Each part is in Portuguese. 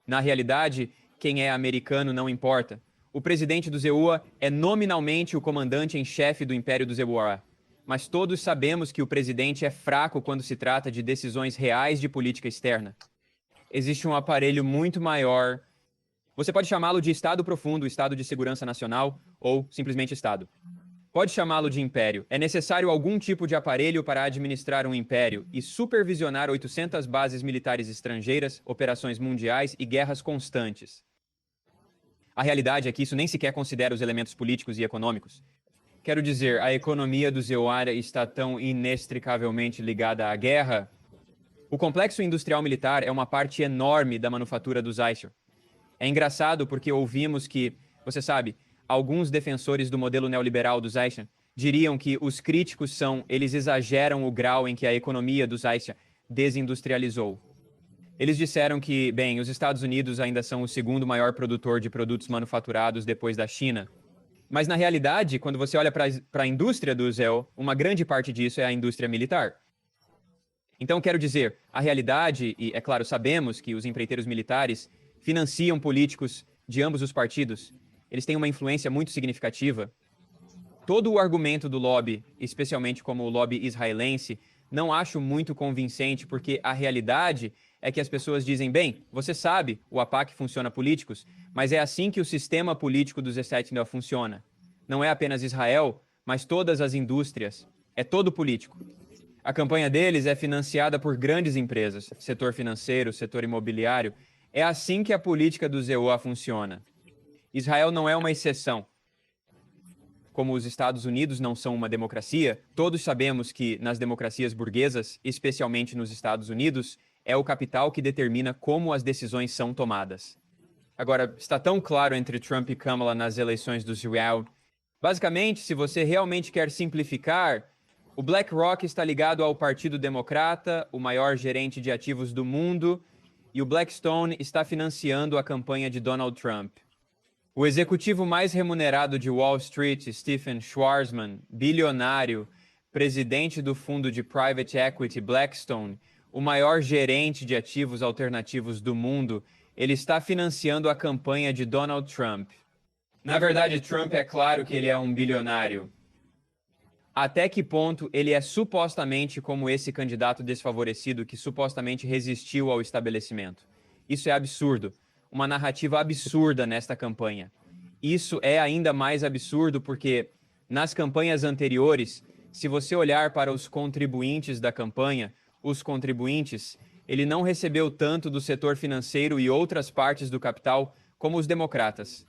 Na realidade, quem é americano não importa. O presidente do ZEUA é nominalmente o comandante em chefe do Império do ZEUA. Mas todos sabemos que o presidente é fraco quando se trata de decisões reais de política externa. Existe um aparelho muito maior. Você pode chamá-lo de Estado Profundo, Estado de Segurança Nacional ou simplesmente Estado. Pode chamá-lo de império. É necessário algum tipo de aparelho para administrar um império e supervisionar 800 bases militares estrangeiras, operações mundiais e guerras constantes. A realidade é que isso nem sequer considera os elementos políticos e econômicos. Quero dizer, a economia do ZEUA está tão inextricavelmente ligada à guerra. O complexo industrial militar é uma parte enorme da manufatura do Zeiser. É engraçado porque ouvimos que, você sabe, alguns defensores do modelo neoliberal do Zeiser diriam que os críticos eles exageram o grau em que a economia do Zeiser desindustrializou. Eles disseram que, bem, os Estados Unidos ainda são o segundo maior produtor de produtos manufaturados depois da China. Mas, na realidade, quando você olha para a indústria do ZEUA, uma grande parte disso é a indústria militar. Então, quero dizer, a realidade, e é claro, sabemos que os empreiteiros militares financiam políticos de ambos os partidos. Eles têm uma influência muito significativa. Todo o argumento do lobby, especialmente como o lobby israelense, não acho muito convincente, porque a realidade é que as pessoas dizem, bem, você sabe, o AIPAC funciona políticos, mas é assim que o sistema político dos Estados funciona. Não é apenas Israel, mas todas as indústrias. É todo político. A campanha deles é financiada por grandes empresas, setor financeiro, setor imobiliário. É assim que a política do ZEUA funciona. Israel não é uma exceção. Como os Estados Unidos não são uma democracia, todos sabemos que nas democracias burguesas, especialmente nos Estados Unidos, é o capital que determina como as decisões são tomadas. Agora, está tão claro entre Trump e Kamala nas eleições do Israel. Basicamente, se você realmente quer simplificar, o BlackRock está ligado ao Partido Democrata, o maior gerente de ativos do mundo, e o Blackstone está financiando a campanha de Donald Trump. O executivo mais remunerado de Wall Street, Stephen Schwarzman, bilionário, presidente do fundo de private equity Blackstone, o maior gerente de ativos alternativos do mundo, ele está financiando a campanha de Donald Trump. Na verdade, Trump é claro que ele é um bilionário. Até que ponto ele é supostamente como esse candidato desfavorecido que supostamente resistiu ao estabelecimento? Isso é absurdo. Uma narrativa absurda nesta campanha. Isso é ainda mais absurdo porque, nas campanhas anteriores, se você olhar para os contribuintes da campanha, os contribuintes, ele não recebeu tanto do setor financeiro e outras partes do capital como os democratas.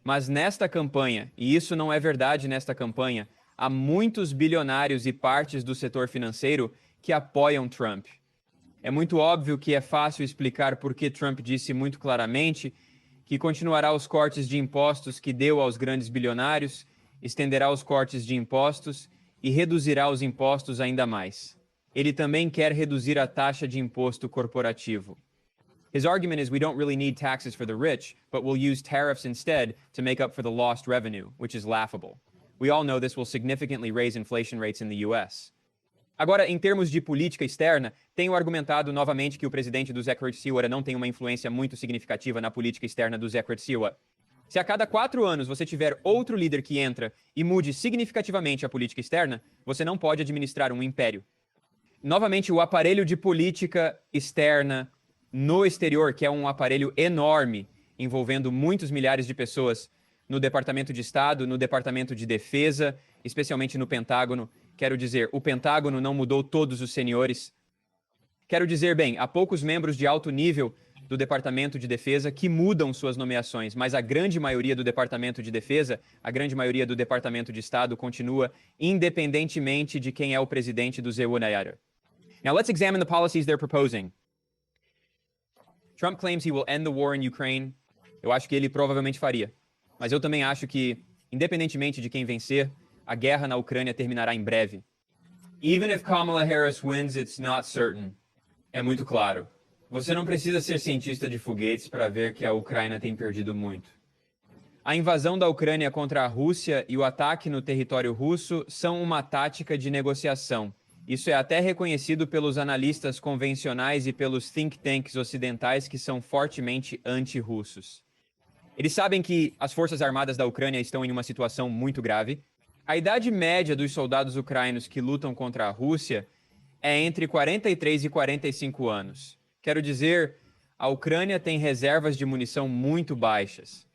Mas nesta campanha, e isso não é verdade nesta campanha, há muitos bilionários e partes do setor financeiro que apoiam Trump. É muito óbvio que é fácil explicar por que Trump disse muito claramente que continuará os cortes de impostos que deu aos grandes bilionários, estenderá os cortes de impostos e reduzirá os impostos ainda mais. Ele também quer reduzir a taxa de imposto corporativo. His argument is we don't really need taxes for the rich, but we'll use tariffs instead to make up for the lost revenue, which is laughable. We all know this will significantly raise inflation rates in the US. Agora, em termos de política externa, tenho argumentado novamente que o presidente do Zechariah Seward não tem uma influência muito significativa na política externa do Zechariah Seward. Se a cada 4 anos você tiver outro líder que entra e mude significativamente a política externa, você não pode administrar um império. Novamente, o aparelho de política externa no exterior, que é um aparelho enorme, envolvendo muitos milhares de pessoas no Departamento de Estado, no Departamento de Defesa, especialmente no Pentágono. Quero dizer, o Pentágono não mudou todos os senhores. Quero dizer, bem, há poucos membros de alto nível do Departamento de Defesa que mudam suas nomeações, mas a grande maioria do Departamento de Defesa, a grande maioria do Departamento de Estado continua independentemente de quem é o presidente do ZEUA. Now let's examine the policies they're proposing. Trump claims he will end the war in Ukraine. Eu acho que ele provavelmente faria. Mas eu também acho que, independentemente de quem vencer, a guerra na Ucrânia terminará em breve. Even if Kamala Harris wins, it's not certain. É muito claro. Você não precisa ser cientista de foguetes para ver que a Ucrânia tem perdido muito. A invasão da Ucrânia contra a Rússia e o ataque no território russo são uma tática de negociação. Isso é até reconhecido pelos analistas convencionais e pelos think tanks ocidentais que são fortemente anti-russos. Eles sabem que as forças armadas da Ucrânia estão em uma situação muito grave. A idade média dos soldados ucranianos que lutam contra a Rússia é entre 43 e 45 anos. Quero dizer, a Ucrânia tem reservas de munição muito baixas.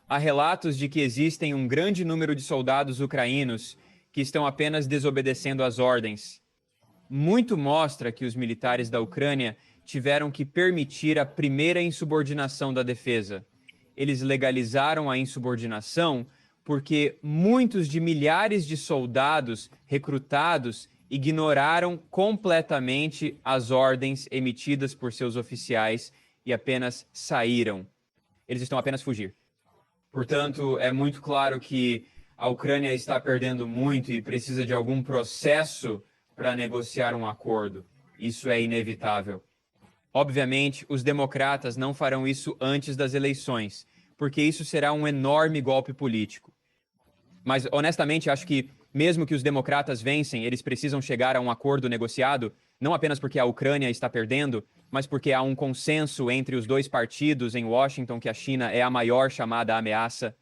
Há relatos de que existem um grande número de soldados ucranianos que estão apenas desobedecendo às ordens. Muito mostra que os militares da Ucrânia tiveram que permitir a primeira insubordinação da defesa. Eles legalizaram a insubordinação porque muitos de milhares de soldados recrutados ignoraram completamente as ordens emitidas por seus oficiais e apenas saíram. Eles estão apenas fugir. Portanto, é muito claro que a Ucrânia está perdendo muito e precisa de algum processo para negociar um acordo. Isso é inevitável. Obviamente, os democratas não farão isso antes das eleições, porque isso será um enorme golpe político. Mas, honestamente, acho que, mesmo que os democratas vencem, eles precisam chegar a um acordo negociado, não apenas porque a Ucrânia está perdendo, mas porque há um consenso entre os dois partidos em Washington que a China é a maior chamada ameaça.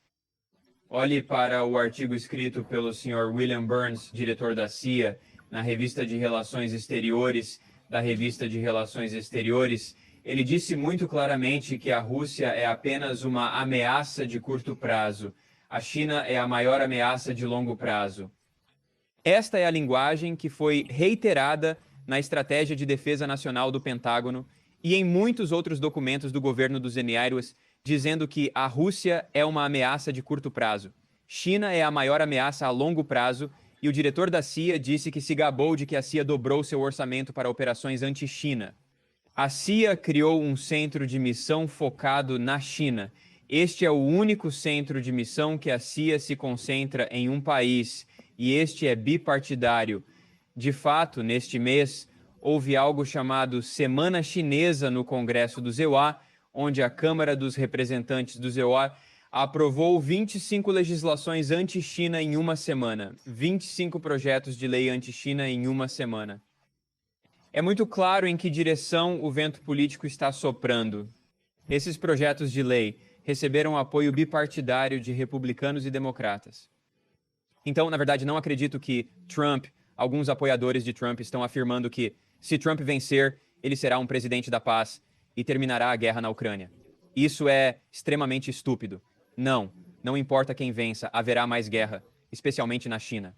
Olhe para o artigo escrito pelo Sr. William Burns, diretor da CIA, na revista de Relações Exteriores, da revista de Relações Exteriores. Ele disse muito claramente que a Rússia é apenas uma ameaça de curto prazo. A China é a maior ameaça de longo prazo. Esta é a linguagem que foi reiterada na Estratégia de Defesa Nacional do Pentágono e em muitos outros documentos do governo dos Emirados, dizendo que a Rússia é uma ameaça de curto prazo. China é a maior ameaça a longo prazo. E o diretor da CIA disse que se gabou de que a CIA dobrou seu orçamento para operações anti-China. A CIA criou um centro de missão focado na China. Este é o único centro de missão que a CIA se concentra em um país, e este é bipartidário. De fato, neste mês, houve algo chamado Semana Chinesa no Congresso do ZEUA, onde a Câmara dos Representantes do ZEUA aprovou 25 legislações anti-China em uma semana. 25 projetos de lei anti-China em uma semana. É muito claro em que direção o vento político está soprando. Esses projetos de lei receberam apoio bipartidário de republicanos e democratas. Então, na verdade, não acredito que Trump, alguns apoiadores de Trump estão afirmando que, se Trump vencer, ele será um presidente da paz e terminará a guerra na Ucrânia. Isso é extremamente estúpido. Não importa quem vença, haverá mais guerra, especialmente na China.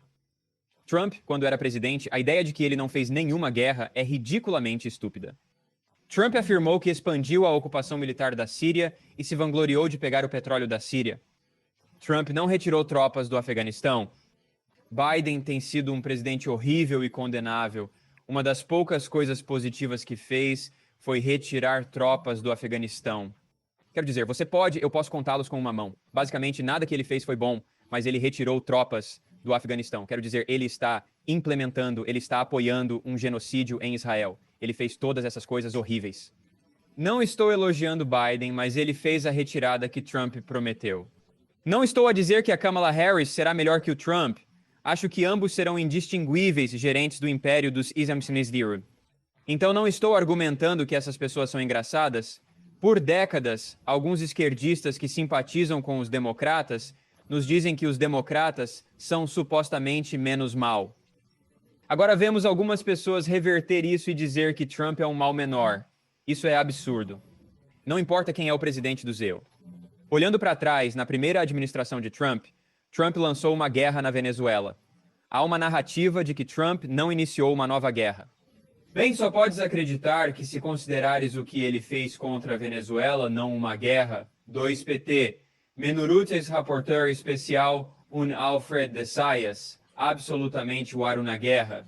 Trump, quando era presidente, a ideia de que ele não fez nenhuma guerra é ridiculamente estúpida. Trump afirmou que expandiu a ocupação militar da Síria e se vangloriou de pegar o petróleo da Síria. Trump não retirou tropas do Afeganistão. Biden tem sido um presidente horrível e condenável. Uma das poucas coisas positivas que fez foi retirar tropas do Afeganistão. Quero dizer, eu posso contá-los com uma mão. Basicamente, nada que ele fez foi bom, mas ele retirou tropas do Afeganistão. Quero dizer, ele está implementando, ele está apoiando um genocídio em Israel. Ele fez todas essas coisas horríveis. Não estou elogiando Biden, mas ele fez a retirada que Trump prometeu. Não estou a dizer que a Kamala Harris será melhor que o Trump. Acho que ambos serão indistinguíveis gerentes do império dos Islam Sinistiro. Então não estou argumentando que essas pessoas são engraçadas. Por décadas, alguns esquerdistas que simpatizam com os democratas nos dizem que os democratas são supostamente menos mal. Agora vemos algumas pessoas reverter isso e dizer que Trump é um mal menor. Isso é absurdo. Não importa quem é o presidente do ZEU. Olhando para trás, na primeira administração de Trump, Trump lançou uma guerra na Venezuela. Há uma narrativa de que Trump não iniciou uma nova guerra. Bem, só podes acreditar que se considerares o que ele fez contra a Venezuela não uma guerra. 2PT. Menurutes rapporteur especial Alfred de Sayas. Absolutamente o aro na guerra.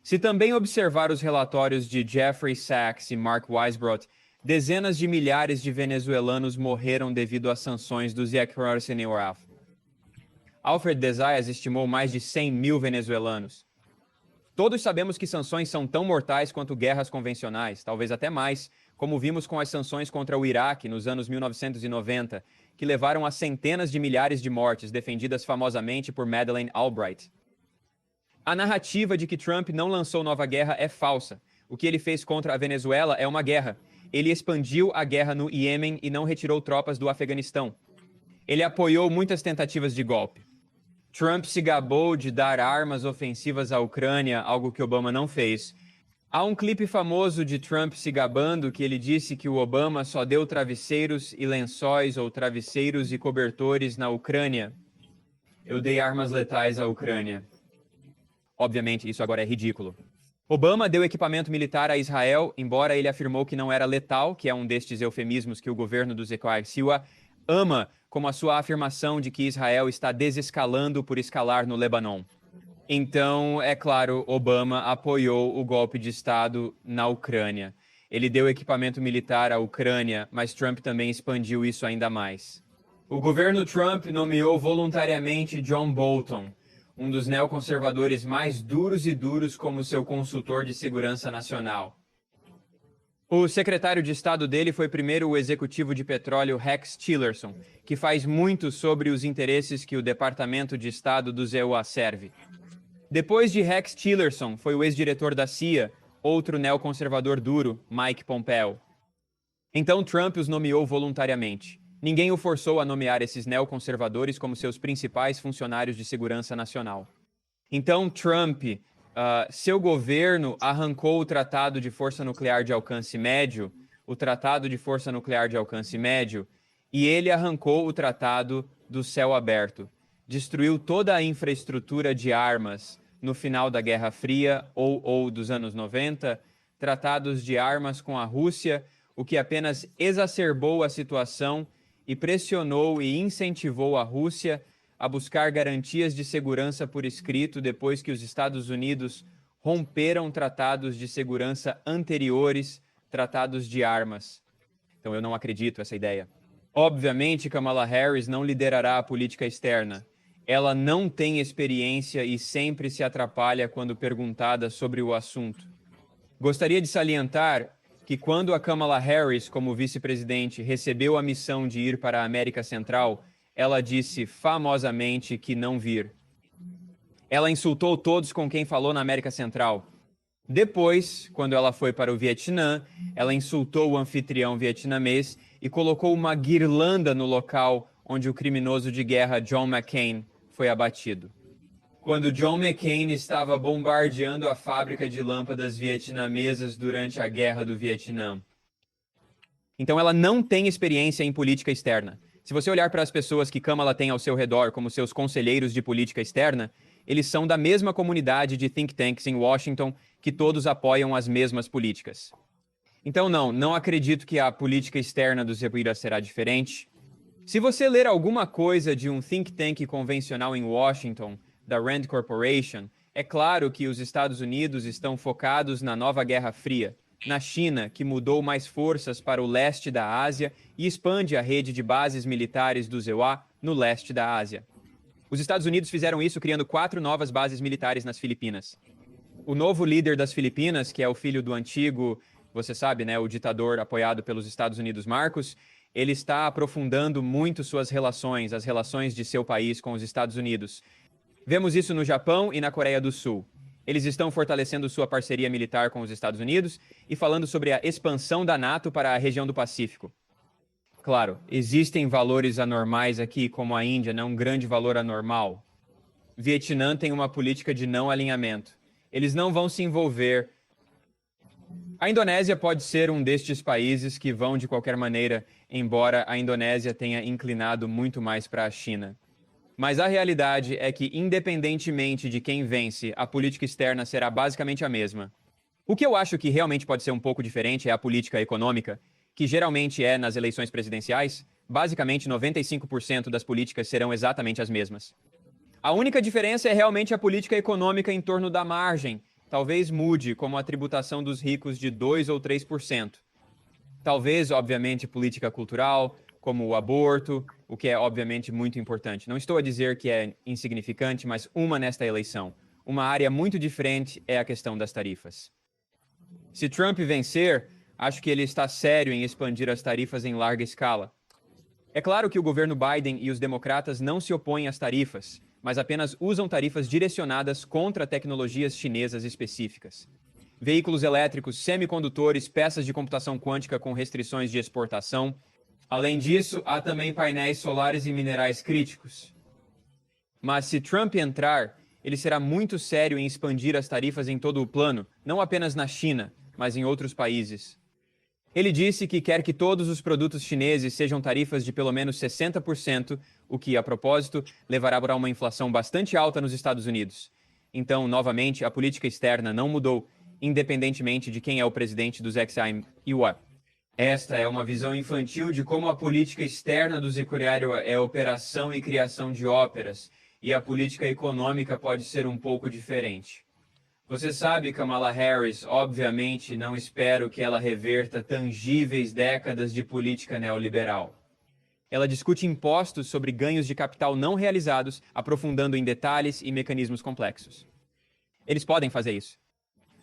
Se também observar os relatórios de Jeffrey Sachs e Mark Weisbrot, dezenas de milhares de venezuelanos morreram devido às sanções do Ziek-Rosenewaf. Alfred de Zayas estimou mais de 100 mil venezuelanos. Todos sabemos que sanções são tão mortais quanto guerras convencionais, talvez até mais, como vimos com as sanções contra o Iraque nos anos 1990, que levaram a centenas de milhares de mortes defendidas famosamente por Madeleine Albright. A narrativa de que Trump não lançou nova guerra é falsa. O que ele fez contra a Venezuela é uma guerra. Ele expandiu a guerra no Iêmen e não retirou tropas do Afeganistão. Ele apoiou muitas tentativas de golpe. Trump se gabou de dar armas ofensivas à Ucrânia, algo que Obama não fez. Há um clipe famoso de Trump se gabando que ele disse que o Obama só deu travesseiros e lençóis ou travesseiros e cobertores na Ucrânia. Eu dei armas letais à Ucrânia. Obviamente, isso agora é ridículo. Obama deu equipamento militar a Israel, embora ele afirmou que não era letal, que é um destes eufemismos que o governo do Zequai Silva ama, como a sua afirmação de que Israel está desescalando por escalar no Lebanon. Então, é claro, Obama apoiou o golpe de Estado na Ucrânia. Ele deu equipamento militar à Ucrânia, mas Trump também expandiu isso ainda mais. O governo Trump nomeou voluntariamente John Bolton, um dos neoconservadores mais duros como seu consultor de segurança nacional. O secretário de Estado dele foi primeiro o executivo de petróleo Rex Tillerson, que faz muito sobre os interesses que o Departamento de Estado do ZEUA serve. Depois de Rex Tillerson, foi o ex-diretor da CIA, outro neoconservador duro, Mike Pompeo. Então Trump os nomeou voluntariamente. Ninguém o forçou a nomear esses neoconservadores como seus principais funcionários de segurança nacional. Então Trump, seu governo arrancou o Tratado de Força Nuclear de Alcance Médio, e ele arrancou o Tratado do Céu Aberto. Destruiu toda a infraestrutura de armas no final da Guerra Fria ou dos anos 90, tratados de armas com a Rússia, o que apenas exacerbou a situação e pressionou e incentivou a Rússia a buscar garantias de segurança por escrito depois que os Estados Unidos romperam tratados de segurança anteriores, tratados de armas. Então eu não acredito nessa ideia. Obviamente, Kamala Harris não liderará a política externa. Ela não tem experiência e sempre se atrapalha quando perguntada sobre o assunto. Gostaria de salientar que quando a Kamala Harris, como vice-presidente, recebeu a missão de ir para a América Central, ela disse famosamente que não vir. Ela insultou todos com quem falou na América Central. Depois, quando ela foi para o Vietnã, ela insultou o anfitrião vietnamês e colocou uma guirlanda no local onde o criminoso de guerra John McCain foi abatido. Quando John McCain estava bombardeando a fábrica de lâmpadas vietnamesas durante a Guerra do Vietnã. Então ela não tem experiência em política externa. Se você olhar para as pessoas que Kamala tem ao seu redor como seus conselheiros de política externa, eles são da mesma comunidade de think tanks em Washington que todos apoiam as mesmas políticas. Então não acredito que a política externa do Zequira será diferente. Se você ler alguma coisa de um think tank convencional em Washington, da Rand Corporation, é claro que os Estados Unidos estão focados na nova Guerra Fria, na China, que mudou mais forças para o leste da Ásia e expande a rede de bases militares do ZEUA no leste da Ásia. Os Estados Unidos fizeram isso criando 4 novas bases militares nas Filipinas. O novo líder das Filipinas, que é o filho do antigo, você sabe, né, o ditador apoiado pelos Estados Unidos, Marcos, ele está aprofundando muito suas relações, as relações de seu país com os Estados Unidos. Vemos isso no Japão e na Coreia do Sul. Eles estão fortalecendo sua parceria militar com os Estados Unidos e falando sobre a expansão da NATO para a região do Pacífico. Claro, existem valores anormais aqui, como a Índia, né? Um grande valor anormal. Vietnã tem uma política de não alinhamento. Eles não vão se envolver. A Indonésia pode ser um destes países que vão de qualquer maneira, embora a Indonésia tenha inclinado muito mais para a China. Mas a realidade é que, independentemente de quem vence, a política externa será basicamente a mesma. O que eu acho que realmente pode ser um pouco diferente é a política econômica, que geralmente é nas eleições presidenciais. Basicamente, 95% das políticas serão exatamente as mesmas. A única diferença é realmente a política econômica em torno da margem. Talvez mude, como a tributação dos ricos de 2 ou 3%. Talvez, obviamente, política cultural, como o aborto, o que é obviamente muito importante. Não estou a dizer que é insignificante, mas uma nesta eleição. Uma área muito diferente é a questão das tarifas. Se Trump vencer, acho que ele está sério em expandir as tarifas em larga escala. É claro que o governo Biden e os democratas não se opõem às tarifas, mas apenas usam tarifas direcionadas contra tecnologias chinesas específicas. Veículos elétricos, semicondutores, peças de computação quântica com restrições de exportação. Além disso, há também painéis solares e minerais críticos. Mas se Trump entrar, ele será muito sério em expandir as tarifas em todo o plano, não apenas na China, mas em outros países. Ele disse que quer que todos os produtos chineses sejam tarifas de pelo menos 60%, o que, a propósito, levará para uma inflação bastante alta nos Estados Unidos. Então, novamente, a política externa não mudou, independentemente de quem é o presidente do Zexime Yuan. Esta é uma visão infantil de como a política externa do Zecuriário é operação e criação de óperas, e a política econômica pode ser um pouco diferente. Você sabe, Kamala Harris, obviamente não espero que ela reverta tangíveis décadas de política neoliberal. Ela discute impostos sobre ganhos de capital não realizados, aprofundando em detalhes e mecanismos complexos. Eles podem fazer isso.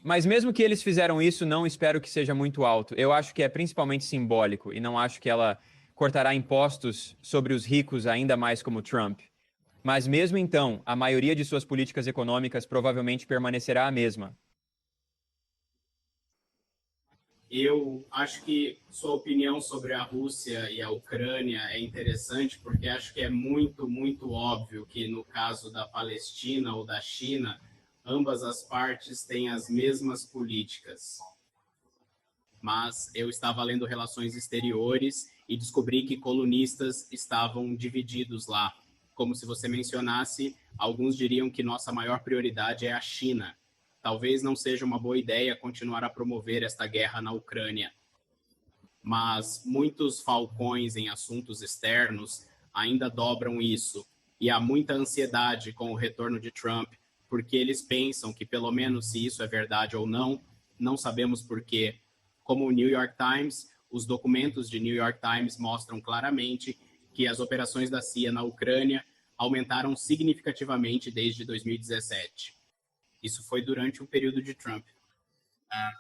Mas mesmo que eles fizeram isso, não espero que seja muito alto. Eu acho que é principalmente simbólico e não acho que ela cortará impostos sobre os ricos ainda mais como Trump. Mas mesmo então, a maioria de suas políticas econômicas provavelmente permanecerá a mesma. Eu acho que sua opinião sobre a Rússia e a Ucrânia é interessante, porque acho que é muito, muito óbvio que no caso da Palestina ou da China, ambas as partes têm as mesmas políticas. Mas eu estava lendo Relações Exteriores e descobri que colunistas estavam divididos lá. Como se você mencionasse, alguns diriam que nossa maior prioridade é a China. Talvez não seja uma boa ideia continuar a promover esta guerra na Ucrânia. Mas muitos falcões em assuntos externos ainda dobram isso. E há muita ansiedade com o retorno de Trump, porque eles pensam que, pelo menos se isso é verdade ou não, não sabemos por quê. Como o New York Times, os documentos de New York Times mostram claramente que as operações da CIA na Ucrânia aumentaram significativamente desde 2017. Isso foi durante o período de Trump.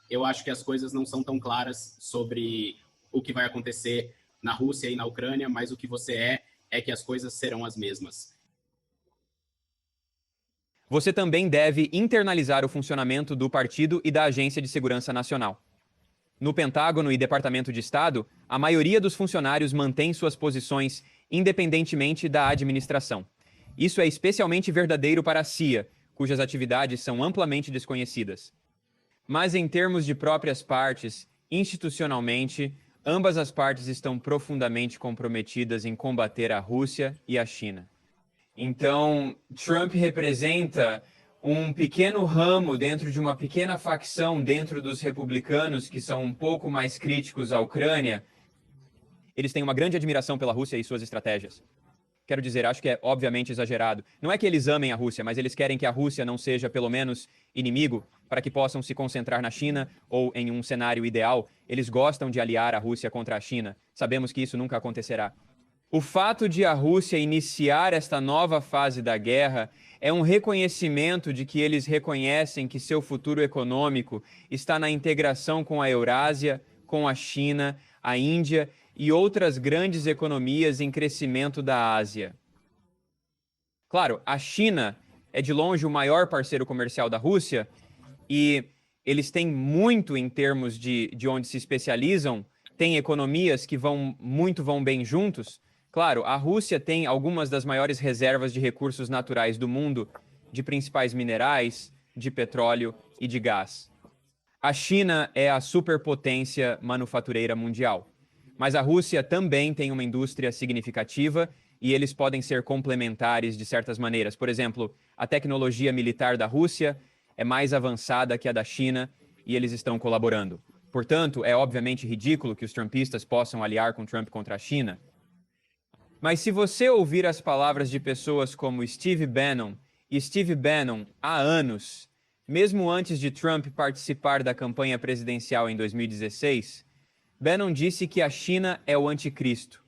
Eu acho que as coisas não são tão claras sobre o que vai acontecer na Rússia e na Ucrânia, mas o que você é que as coisas serão as mesmas. Você também deve internalizar o funcionamento do partido e da Agência de Segurança Nacional. No Pentágono e Departamento de Estado, a maioria dos funcionários mantém suas posições independentemente da administração. Isso é especialmente verdadeiro para a CIA, cujas atividades são amplamente desconhecidas. Mas em termos de próprias partes, institucionalmente, ambas as partes estão profundamente comprometidas em combater a Rússia e a China. Então, Trump representa um pequeno ramo dentro de uma pequena facção dentro dos republicanos que são um pouco mais críticos à Ucrânia. Eles têm uma grande admiração pela Rússia e suas estratégias. Quero dizer, acho que é obviamente exagerado. Não é que eles amem a Rússia, mas eles querem que a Rússia não seja, pelo menos, inimigo, para que possam se concentrar na China ou, em um cenário ideal, eles gostam de aliar a Rússia contra a China. Sabemos que isso nunca acontecerá. O fato de a Rússia iniciar esta nova fase da guerra é um reconhecimento de que eles reconhecem que seu futuro econômico está na integração com a Eurásia, com a China, a Índia e outras grandes economias em crescimento da Ásia. Claro, a China é de longe o maior parceiro comercial da Rússia e eles têm muito em termos de onde se especializam, têm economias que vão bem juntos. Claro, a Rússia tem algumas das maiores reservas de recursos naturais do mundo, de principais minerais, de petróleo e de gás. A China é a superpotência manufatureira mundial, mas a Rússia também tem uma indústria significativa e eles podem ser complementares de certas maneiras. Por exemplo, a tecnologia militar da Rússia é mais avançada que a da China e eles estão colaborando. Portanto, é obviamente ridículo que os trumpistas possam aliar com Trump contra a China. Mas se você ouvir as palavras de pessoas como Steve Bannon, e Steve Bannon, há anos, mesmo antes de Trump participar da campanha presidencial em 2016, Bannon disse que a China é o anticristo.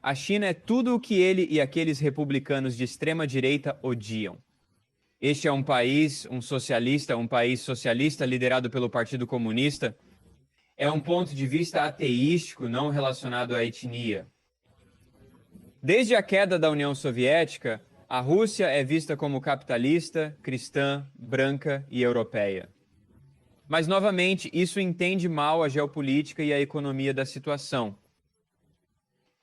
A China é tudo o que ele e aqueles republicanos de extrema-direita odiam. Este é um país socialista liderado pelo Partido Comunista. É um ponto de vista ateístico, não relacionado à etnia. Desde a queda da União Soviética, A Rússia é vista como capitalista, cristã, branca e europeia. Mas, novamente, isso entende mal a geopolítica e a economia da situação.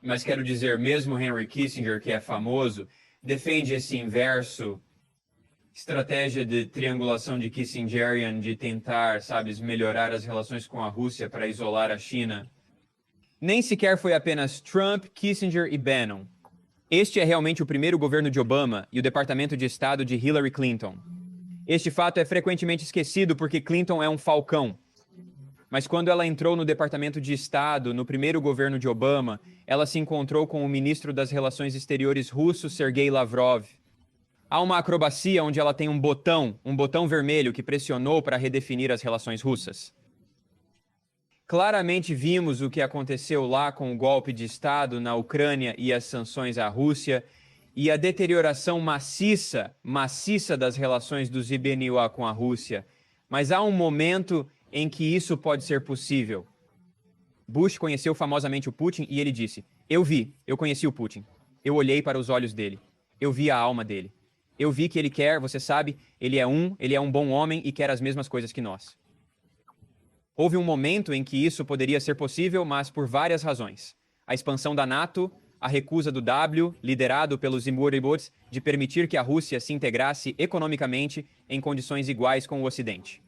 Mas quero dizer, mesmo Henry Kissinger, que é famoso, defende esse inverso, estratégia de triangulação de Kissingerian, de tentar, sabes, melhorar as relações com a Rússia para isolar a China. Nem sequer foi apenas Trump, Kissinger e Bannon. Este é realmente o primeiro governo de Obama e o Departamento de Estado de Hillary Clinton. Este fato é frequentemente esquecido porque Clinton é um falcão. Mas quando ela entrou no Departamento de Estado, no primeiro governo de Obama, ela se encontrou com o ministro das Relações Exteriores russo, Sergei Lavrov. Há uma acrobacia onde ela tem um botão vermelho que pressionou para redefinir as relações russas. Claramente vimos o que aconteceu lá com o golpe de Estado na Ucrânia e as sanções à Rússia e a deterioração maciça das relações do ZBNUA com a Rússia. Mas há um momento em que isso pode ser possível. Bush conheceu famosamente o Putin e ele disse: eu conheci o Putin. Eu olhei para os olhos dele. Eu vi a alma dele. Eu vi que ele quer, você sabe, ele é um bom homem e quer as mesmas coisas que nós. Houve um momento em que isso poderia ser possível, mas por várias razões. A expansão da NATO, a recusa do W, liderado pelos Imuribots, de permitir que a Rússia se integrasse economicamente em condições iguais com o Ocidente.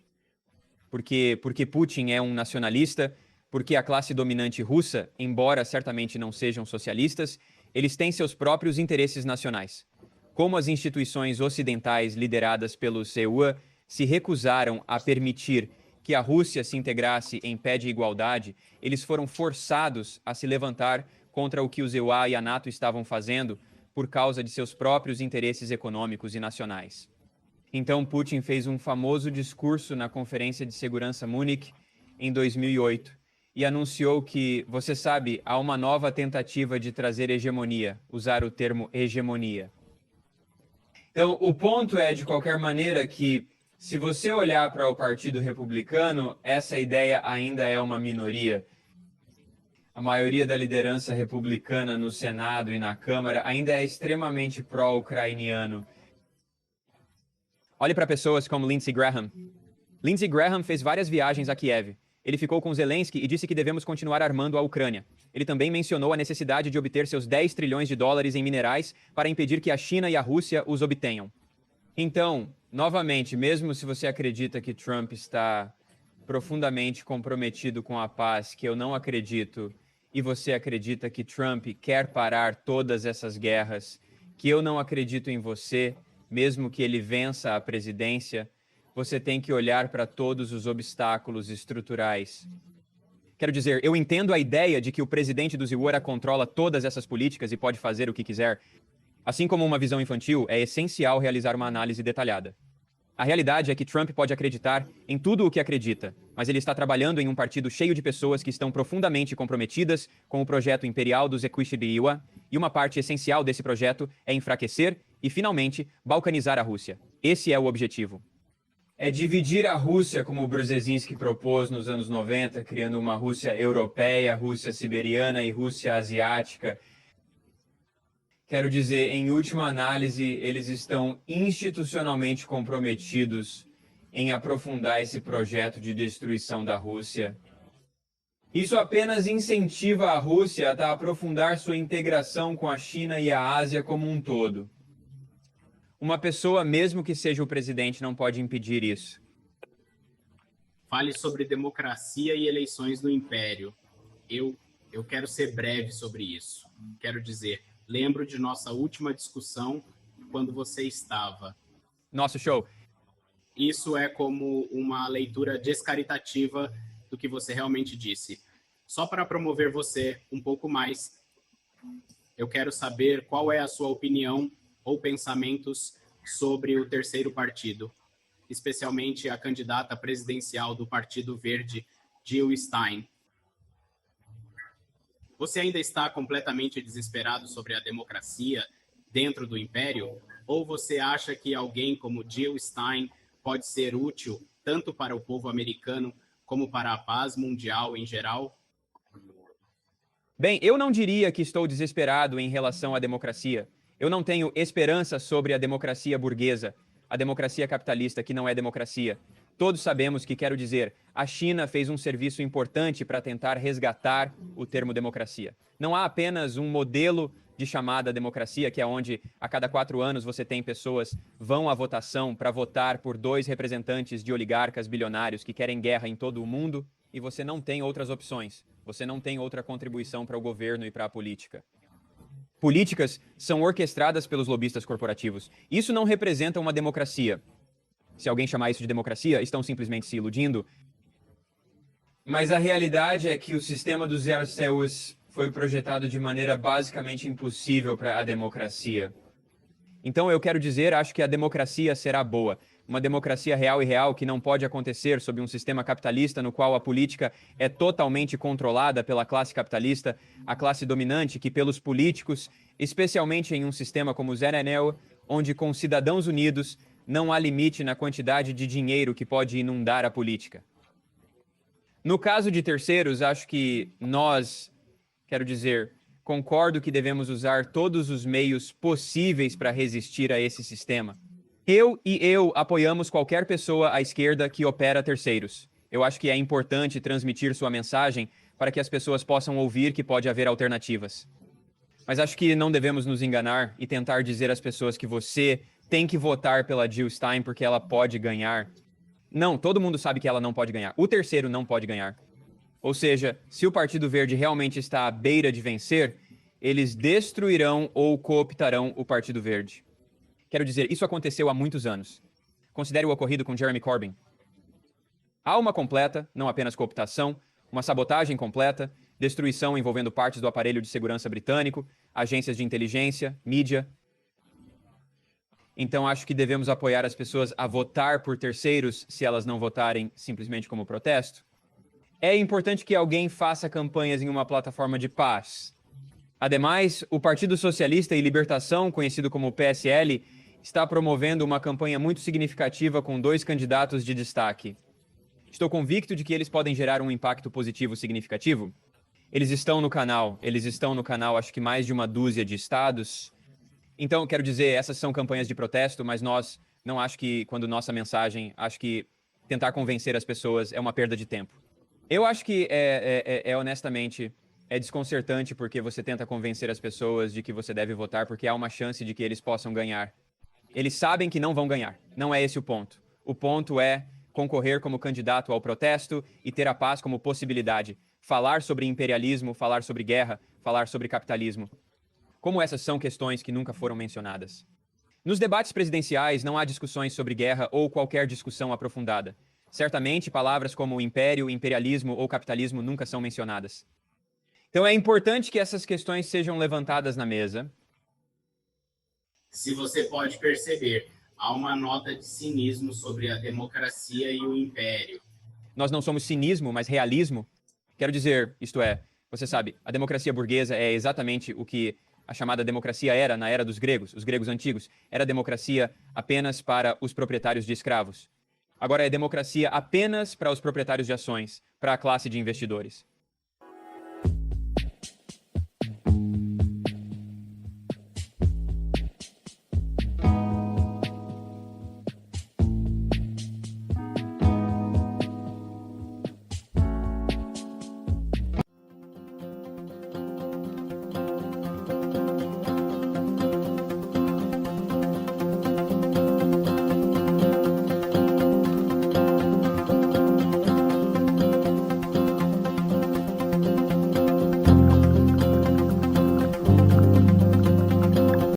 Porque Putin é um nacionalista, porque a classe dominante russa, embora certamente não sejam socialistas, eles têm seus próprios interesses nacionais. Como as instituições ocidentais lideradas pelo CEUA se recusaram a permitir que a Rússia se integrasse em pé de igualdade, eles foram forçados a se levantar contra o que os EUA e a NATO estavam fazendo por causa de seus próprios interesses econômicos e nacionais. Então Putin fez um famoso discurso na Conferência de Segurança Munique em 2008 e anunciou que, você sabe, há uma nova tentativa de trazer hegemonia, usar o termo hegemonia. Então, o ponto é, de qualquer maneira, que se você olhar para o Partido Republicano, essa ideia ainda é uma minoria. A maioria da liderança republicana no Senado e na Câmara ainda é extremamente pró-ucraniano. Olhe para pessoas como Lindsey Graham. Lindsey Graham fez várias viagens a Kiev. Ele ficou com Zelensky e disse que devemos continuar armando a Ucrânia. Ele também mencionou a necessidade de obter seus 10 trilhões de dólares em minerais para impedir que a China e a Rússia os obtenham. Então, novamente, mesmo se você acredita que Trump está profundamente comprometido com a paz, que eu não acredito, e você acredita que Trump quer parar todas essas guerras, que eu não acredito em você, mesmo que ele vença a presidência, você tem que olhar para todos os obstáculos estruturais. Quero dizer, eu entendo a ideia de que o presidente do ZWORA controla todas essas políticas e pode fazer o que quiser. Assim como uma visão infantil, é essencial realizar uma análise detalhada. A realidade é que Trump pode acreditar em tudo o que acredita, mas ele está trabalhando em um partido cheio de pessoas que estão profundamente comprometidas com o projeto imperial dos Equishiriwa, e uma parte essencial desse projeto é enfraquecer e, finalmente, balcanizar a Rússia. Esse é o objetivo. É dividir a Rússia, como o Brzezinski propôs nos anos 90, criando uma Rússia europeia, Rússia siberiana e Rússia asiática. Quero dizer, em última análise, eles estão institucionalmente comprometidos em aprofundar esse projeto de destruição da Rússia. Isso apenas incentiva a Rússia a aprofundar sua integração com a China e a Ásia como um todo. Uma pessoa, mesmo que seja o presidente, não pode impedir isso. Fale sobre democracia e eleições no Império. Eu quero ser breve sobre isso. Quero dizer, lembro de nossa última discussão quando você estava. Nosso show. Isso é como uma leitura descaritativa do que você realmente disse. Só para promover você um pouco mais, eu quero saber qual é a sua opinião ou pensamentos sobre o terceiro partido, especialmente a candidata presidencial do Partido Verde, Jill Stein. Você ainda está completamente desesperado sobre a democracia dentro do Império? Ou você acha que alguém como Jill Stein pode ser útil tanto para o povo americano como para a paz mundial em geral? Bem, eu não diria que estou desesperado em relação à democracia. Eu não tenho esperança sobre a democracia burguesa, a democracia capitalista, que não é democracia. Todos sabemos que, quero dizer, a China fez um serviço importante para tentar resgatar o termo democracia. Não há apenas um modelo de chamada democracia, que é onde a cada 4 anos você tem pessoas vão à votação para votar por 2 representantes de oligarcas bilionários que querem guerra em todo o mundo e você não tem outras opções. Você não tem outra contribuição para o governo e para a política. Políticas são orquestradas pelos lobistas corporativos. Isso não representa uma democracia. Se alguém chamar isso de democracia, estão simplesmente se iludindo. Mas a realidade é que o sistema dos RCUs foi projetado de maneira basicamente impossível para a democracia. Então eu quero dizer, acho que a democracia será boa. Uma democracia real e real que não pode acontecer sob um sistema capitalista no qual a política é totalmente controlada pela classe capitalista, a classe dominante que pelos políticos, especialmente em um sistema como o ZNL, onde com cidadãos unidos não há limite na quantidade de dinheiro que pode inundar a política. No caso de terceiros, acho que quero dizer, concordo que devemos usar todos os meios possíveis para resistir a esse sistema. Eu apoiamos qualquer pessoa à esquerda que opera terceiros. Eu acho que é importante transmitir sua mensagem para que as pessoas possam ouvir que pode haver alternativas. Mas acho que não devemos nos enganar e tentar dizer às pessoas que você tem que votar pela Jill Stein porque ela pode ganhar. Não, todo mundo sabe que ela não pode ganhar. O terceiro não pode ganhar. Ou seja, se o Partido Verde realmente está à beira de vencer, eles destruirão ou cooptarão o Partido Verde. Quero dizer, isso aconteceu há muitos anos. Considere o ocorrido com Jeremy Corbyn. Há uma completa, não apenas cooptação, uma sabotagem completa, destruição envolvendo partes do aparelho de segurança britânico, agências de inteligência, mídia. Então acho que devemos apoiar as pessoas a votar por terceiros se elas não votarem simplesmente como protesto. É importante que alguém faça campanhas em uma plataforma de paz. Ademais, o Partido Socialista e Libertação, conhecido como PSL, está promovendo uma campanha muito significativa com 2 candidatos de destaque. Estou convicto de que eles podem gerar um impacto positivo significativo. Eles estão no canal, acho que mais de uma dúzia de estados. Então, quero dizer, essas são campanhas de protesto, mas nós não acho que, quando nossa mensagem, acho que tentar convencer as pessoas é uma perda de tempo. Eu acho que honestamente, é desconcertante porque você tenta convencer as pessoas de que você deve votar porque há uma chance de que eles possam ganhar. Eles sabem que não vão ganhar. Não é esse o ponto. O ponto é concorrer como candidato ao protesto e ter a paz como possibilidade. Falar sobre imperialismo, falar sobre guerra, falar sobre capitalismo. Como essas são questões que nunca foram mencionadas. Nos debates presidenciais não há discussões sobre guerra ou qualquer discussão aprofundada. Certamente, palavras como império, imperialismo ou capitalismo nunca são mencionadas. Então é importante que essas questões sejam levantadas na mesa. Se você pode perceber, há uma nota de cinismo sobre a democracia e o império. Nós não somos cinismo, mas realismo. Quero dizer, isto é, você sabe, a democracia burguesa é exatamente o que a chamada democracia era na era dos gregos, os gregos antigos. Era democracia apenas para os proprietários de escravos. Agora é democracia apenas para os proprietários de ações, para a classe de investidores.